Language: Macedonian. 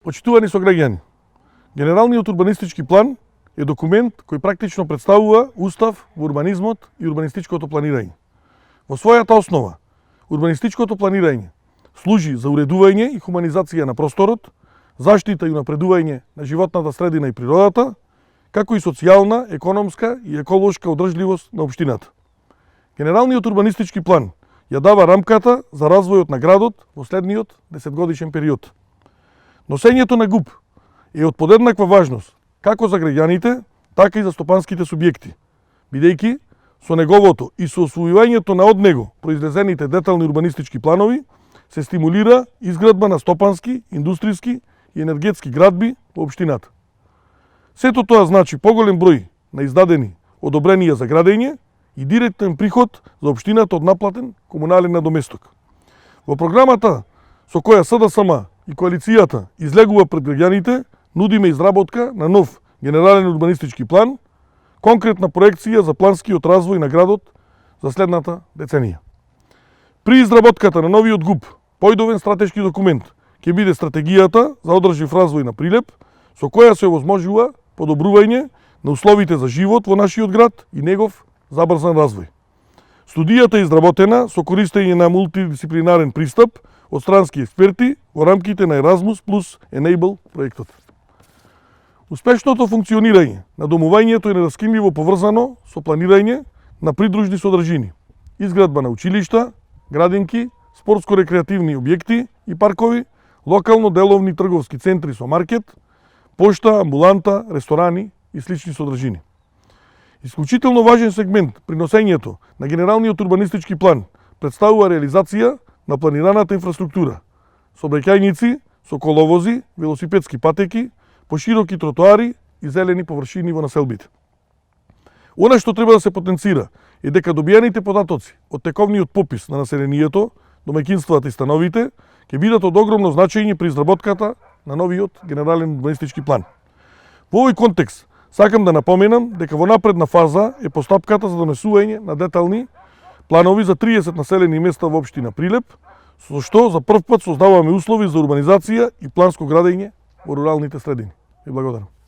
Почитувани сограѓани, Генералниот урбанистички план е документ кој практично представува устав во урбанизмот и урбанистичкото планирање. Во својата основа, урбанистичкото планирање служи за уредување и хуманизација на просторот, заштита и унапредување на животната средина и природата, како и социјална, економска и еколошка одржливост на општината. Генералниот урбанистички план ја дава рамката за развојот на градот во следниот 10-годишен период. Носењето на ГУП е од подеднаква важност како за граѓаните, така и за стопанските субјекти, бидејќи со неговото и со освојувањето на од него произлезените детални урбанистички планови се стимулира изградба на стопански, индустријски и енергетски градби во општината. Сето тоа значи поголем број на издадени одобренија за градење и директен приход за општината од наплатен комунален надоместок. Во програмата со која СДСМ и коалицијата излегува пред граѓаните, нудиме изработка на нов генерален урбанистички план, конкретна проекција за планскиот развој на градот за следната деценија. При изработката на новиот ГУП, појдовен стратешки документ ќе биде стратегијата за одржив развој на Прилеп, со која се овозможува подобрување на условите за живот во нашиот град и негов забрзан развој. Студијата е изработена со користење на мултидисциплинарен пристап од странски експерти во рамките на Erasmus плюс Enable проектот. Успешното функционирање на домувањето е нераскинливо поврзано со планирање на придружни содржини, изградба на училишта, градинки, спортско-рекреативни објекти и паркови, локално деловни трговски центри со маркет, пошта, амбуланта, ресторани и слични содржини. Исклучително важен сегмент при носењето на Генералниот урбанистички план представува реализација на планираната инфраструктура, сообраќајници со коловози, велосипедски патеки, пошироки тротоари и зелени површини во населбите. Она што треба да се потенцира е дека добиените податоци од тековниот попис на населението, домаќинствата и становите ќе бидат од огромно значење при изработката на новиот генерален урбанистички план. Во овој контекст сакам да напоменам дека во напредна фаза е постапката за донесување на детални планови за 30 населени места во општина Прилеп, со што за прв пат создаваме услови за урбанизација и планско градење во руралните средини. Ви благодарам.